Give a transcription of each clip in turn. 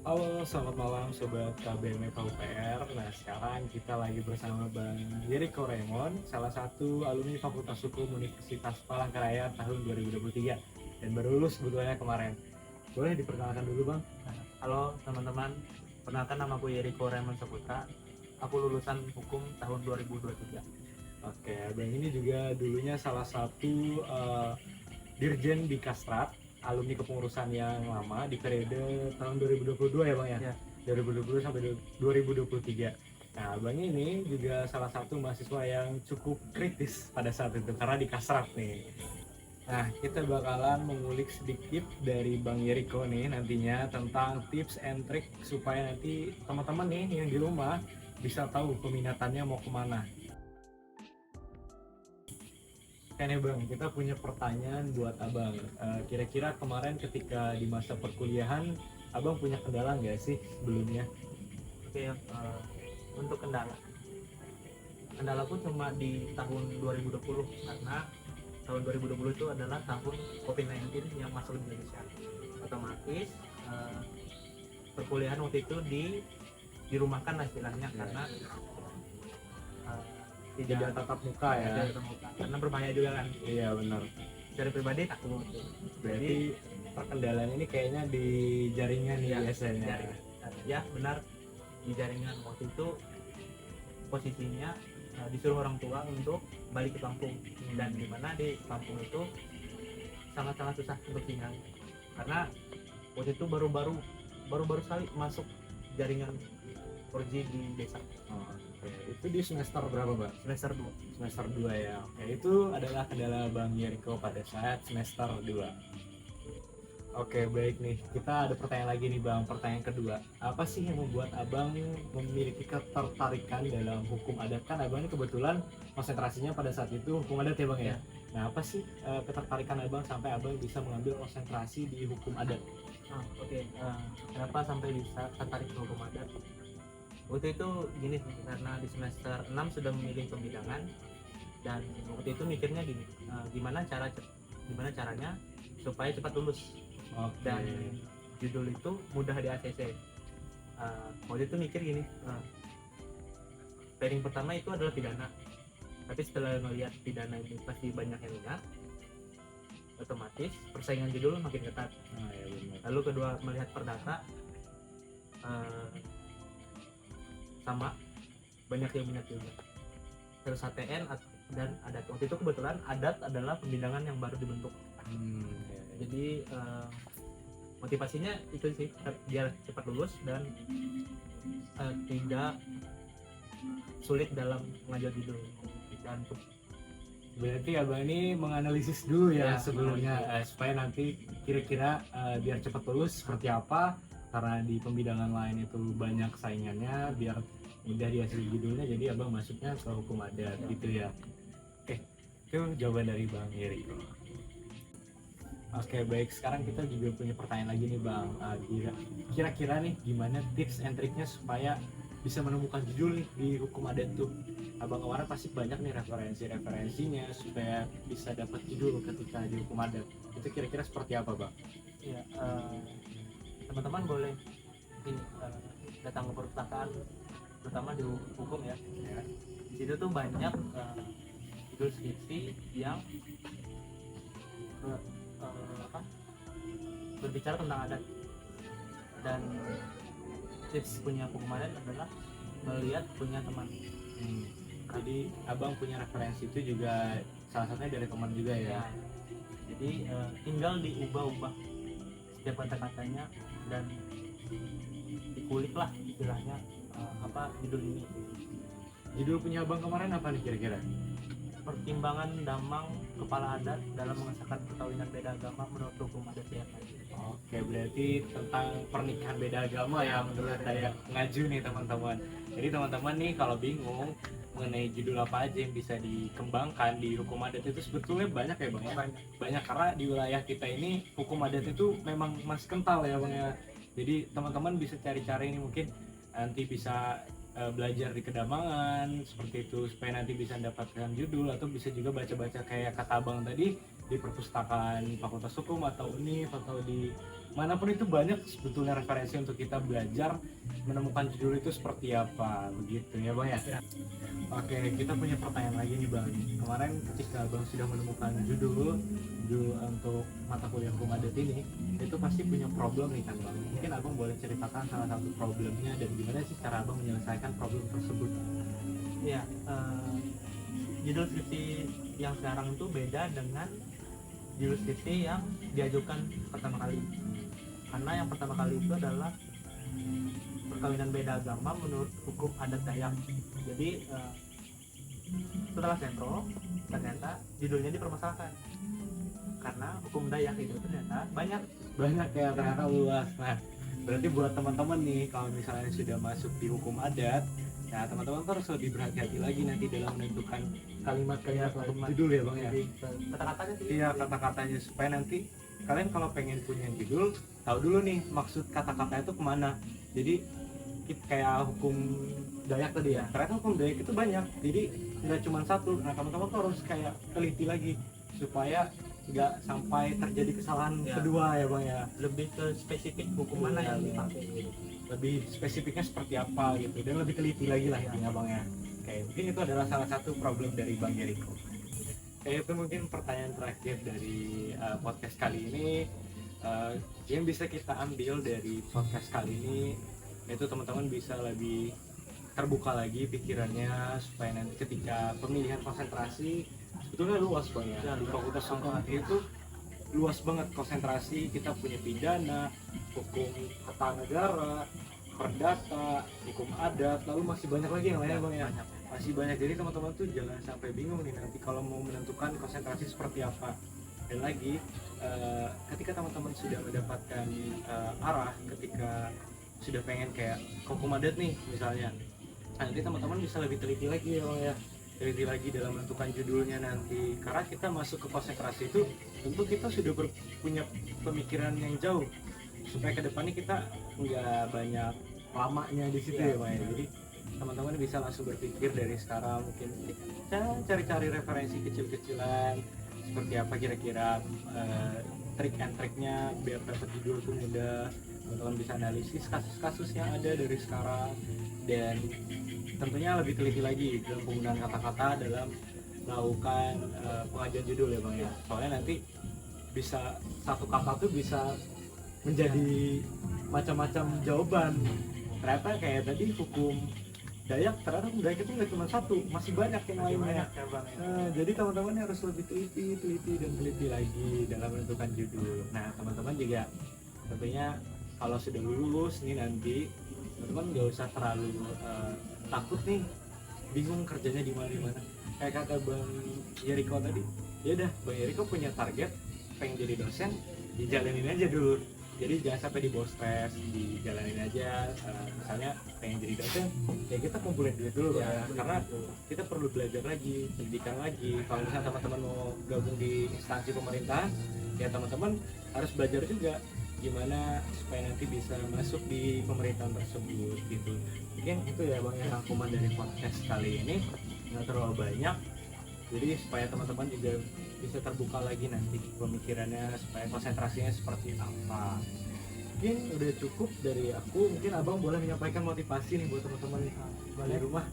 Halo, selamat malam Sobat KBM UPR. Nah, sekarang kita lagi bersama Bang Jericho Raymond, salah satu alumni Fakultas Hukum Universitas Palangkaraya tahun 2023 dan baru lulus sebetulnya kemarin. Boleh diperkenalkan dulu Bang? Halo teman-teman, perkenalkan nama gue Yeriko Raymond Saputra. Aku lulusan hukum tahun 2023. Oke, Bang ini juga dulunya salah satu Dirjen di Kastrat, alumni kepengurusan yang lama di periode tahun 2022 ya Bang ya? Ya. 2020 sampai 2023. Nah, Bang ini juga salah satu mahasiswa yang cukup kritis pada saat itu karena di Kastrat nih. Nah, kita bakalan mengulik sedikit dari Bang Yeriko nih nantinya tentang tips and trick supaya nanti teman-teman nih yang di rumah bisa tahu peminatannya mau kemana. Kan ya Bang, kita punya pertanyaan buat Abang. Kira-kira kemarin ketika di masa perkuliahan, Abang punya kendala nggak sih sebelumnya? Oke, untuk kendalaku cuma di tahun 2020 karena tahun 2020 itu adalah tahun COVID-19 yang masuk di Indonesia. Otomatis perkuliahan waktu itu dirumahkan lah istilahnya karena Tidak tatap muka ya? tidak tatap muka karena berbahaya juga kan. Iya benar. Dari pribadi takut. Berarti perkendalanya ini kayaknya di jaringan nih Ya, biasanya. jaringan. Ya benar, di jaringan waktu itu posisinya disuruh orang tua untuk balik ke kampung, dan dimana di kampung itu sangat-sangat susah untuk sinyal karena waktu itu baru sekali masuk jaringan 4G di desa. Oke. Itu di semester berapa Bang? Semester 2. Semester 2 ya. Oke, itu adalah kendala Bang Yeriko pada saat semester 2. Oke, baik nih. Kita ada pertanyaan lagi nih Bang. Pertanyaan kedua. Apa sih yang membuat Abang memiliki ketertarikan dalam hukum adat? Kan Abang ini kebetulan konsentrasinya pada saat itu hukum adat ya Bang ya? Ya. Nah, apa sih ketertarikan Abang sampai Abang bisa mengambil konsentrasi di hukum adat? Oke. Kenapa sampai bisa tertarik ke hukum adat? Waktu itu gini, karena di semester 6 sudah memilih pembidangan, dan waktu itu mikirnya gini, gimana caranya supaya cepat lulus. Oke. Dan judul itu mudah di ACC. Waktu itu mikir gini, planning pertama itu adalah pidana, tapi setelah melihat pidana ini pasti banyak yang minat, otomatis persaingan judul makin ketat. Ya benar. Lalu kedua, melihat perdata, sama banyak yang minat juga. Terus HTN dan adat. Waktu itu kebetulan adat adalah pembidangan yang baru dibentuk. Ya. Jadi motivasinya itu sih, biar cepat lulus dan tidak sulit dalam mengajar judul. Dan Berarti Abang ini menganalisis dulu ya, Ya, sebelumnya supaya nanti kira-kira biar cepat lulus seperti apa, karena di pembidangan lain itu banyak saingannya, biar mudah dihasil judulnya, jadi Abang masuknya ke hukum adat gitu ya. Oke, itu jawaban dari Bang Heri. Oke, baik, sekarang kita juga punya pertanyaan lagi nih Bang. Kira-kira nih gimana tips and triknya supaya bisa menemukan judul nih di hukum adat tuh? Abang kemarin pasti banyak nih referensinya supaya bisa dapat judul ketika di hukum adat. Itu kira-kira seperti apa Bang? ya, teman-teman boleh ini, datang ke perpustakaan, terutama di hukum ya. Di situ tuh banyak judul skripsi yang berbicara tentang adat. Dan tips punya hukum adat adalah melihat punya teman. Jadi Abang punya referensi itu juga salah satunya dari teman juga ya? Jadi tinggal diubah-ubah setiap kata-katanya dan dikulik lah istilahnya, apa judul ini. Judul punya Abang kemarin apa nih kira-kira? Pertimbangan Damang Kepala Adat dalam mengesahkan perkawinan beda agama menurut hukum adat ya. Oke, berarti tentang pernikahan beda agama ya menurut saya ngaju nih teman-teman. Jadi teman-teman nih kalau bingung mengenai judul apa aja yang bisa dikembangkan di hukum adat itu sebetulnya banyak ya Bang ya? Banyak karena di wilayah kita ini hukum adat itu memang masih kental ya Bang ya. Jadi teman-teman bisa cari-cari ini, mungkin nanti bisa belajar di kedamangan seperti itu supaya nanti bisa mendapatkan judul, atau bisa juga baca-baca kayak kata Abang tadi di perpustakaan Fakultas Hukum atau UNIF atau di manapun itu banyak sebetulnya referensi untuk kita belajar menemukan judul itu seperti apa, begitu ya bang ya. Oke, kita punya pertanyaan lagi nih bang. Kemarin ketika bang sudah menemukan judul untuk mata kuliah hukum adat ini, itu pasti punya problem nih kan bang. Mungkin abang boleh ceritakan salah satu problemnya dan gimana sih cara abang menyelesaikan problem tersebut. Ya, judul skripsi yang sekarang itu beda dengan judul skripsi yang diajukan pertama kali. Karena yang pertama kali itu adalah perkawinan beda agama menurut hukum adat Dayak. Jadi setelah sentro ternyata judulnya dipermasalahkan karena hukum Dayak itu ternyata banyak Ya, ternyata luas. Nah, berarti buat teman-teman nih kalau misalnya sudah masuk di hukum adat, nah teman-teman tuh harus lebih berhati-hati lagi nanti dalam menentukan kalimat-kalimat untuk judul ya bang ya. kata-katanya sih. Iya, kata-katanya supaya nanti kalian kalau pengen punya judul tahu dulu nih maksud kata-kata itu kemana. Jadi kayak hukum Dayak tadi ya, ternyata hukum Dayak itu banyak, jadi nggak cuma satu. Nah teman-teman tuh harus kayak teliti lagi supaya nggak sampai terjadi kesalahan kedua ya bang ya. Lebih ke spesifik hukum mana yang dipakai gitu. Lebih spesifiknya seperti apa gitu dan lebih teliti lagi lah intinya bang ya. Kayak mungkin itu adalah salah satu problem dari Bang Yeriko. Kayak itu mungkin pertanyaan terakhir dari podcast kali ini. Yang bisa kita ambil dari podcast kali ini itu teman-teman bisa lebih terbuka lagi pikirannya supaya nanti ketika pemilihan konsentrasi sebetulnya luas banget ya. Di fakultas hukum itu luas banget konsentrasi, kita punya pidana, hukum tata negara, perdata, hukum adat, lalu masih banyak lagi yang lainnya bang ya. Masih banyak, jadi teman-teman tuh jangan sampai bingung nih nanti kalau mau menentukan konsentrasi seperti apa. Dan lagi ketika teman-teman sudah mendapatkan arah, ketika sudah pengen kayak hukum adat nih misalnya, nanti teman-teman bisa lebih teliti lagi ya bang ya, teliti lagi dalam menentukan judulnya nanti, karena kita masuk ke konsentrasi itu tentu kita sudah punya pemikiran yang jauh supaya kedepannya kita nggak banyak lamanya di situ ya bang ya. Jadi teman-teman bisa langsung berpikir dari sekarang, mungkin cari-cari referensi kecil-kecilan seperti apa kira-kira trik and triknya biar dapat judul itu mudah. Teman-teman bisa analisis kasus-kasus yang ada dari sekarang dan tentunya lebih teliti lagi dalam penggunaan kata-kata dalam melakukan pengajuan judul ya bang ya. Soalnya nanti bisa satu kata tuh bisa menjadi macam-macam jawaban. Ternyata kayak tadi hukum Dayak, ternyata hukum Dayak itu nggak cuma satu, masih banyak yang lainnya. Jadi teman-teman harus lebih teliti dan teliti lagi dalam menentukan judul. Nah teman-teman juga tentunya kalau sudah lulus nih nanti teman-teman nggak usah terlalu takut nih bingung kerjanya di mana. Kayak kata Bang Yeriko tadi, ya udah Bang Yeriko punya target pengen jadi dosen, dijalanin aja dulu. Jadi jangan sampai dibawa stres, dijalanin aja. Misalnya pengen jadi dosen, ya kita kumpulin duit dulu ya, karena kita perlu belajar lagi, pendidikan lagi. Kalau misalnya teman-teman mau gabung di instansi pemerintahan, ya teman-teman harus belajar juga gimana supaya nanti bisa masuk di pemerintahan tersebut gitu. Mungkin itu ya bang yang rangkuman dari podcast kali ini, nggak terlalu banyak, jadi supaya teman-teman juga bisa terbuka lagi nanti pemikirannya supaya konsentrasinya seperti apa. Mungkin udah cukup dari aku, mungkin abang boleh menyampaikan motivasi nih buat teman-teman di rumah.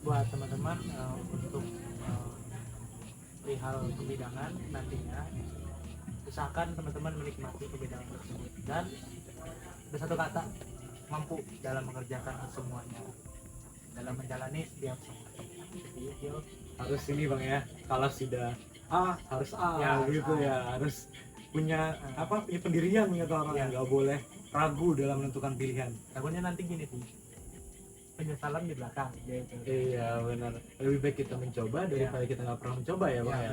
Buat teman-teman untuk perihal kebidangan nantinya, usahakan teman-teman menikmati kebidangan tersebut dan ada satu kata, mampu dalam mengerjakan semuanya, dalam menjalani setiap semuanya. Harus ini bang ya, kalau sudah A harus A ya, gitu ya, harus punya punya pendirian gitu orang ya. Nggak boleh ragu dalam menentukan pilihan. Takutnya nanti gini sih, penyesalan di belakang gitu. Iya benar, lebih baik kita mencoba daripada kita nggak pernah mencoba ya bang ya.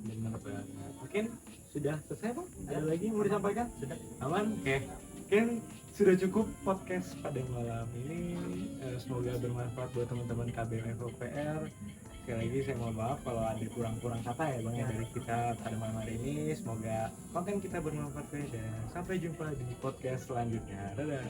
Benar banget. Mungkin sudah selesai bang? Ada lagi yang mau disampaikan? Sudah aman? Oke. Mungkin sudah cukup podcast pada malam ini. Semoga bermanfaat buat teman-teman KBM FOPR. Sekali lagi saya mohon maaf kalau ada kurang-kurang kata ya bang ya dari kita pada malam hari ini. Semoga konten kita bermanfaat dan sampai jumpa di podcast selanjutnya. Dadah.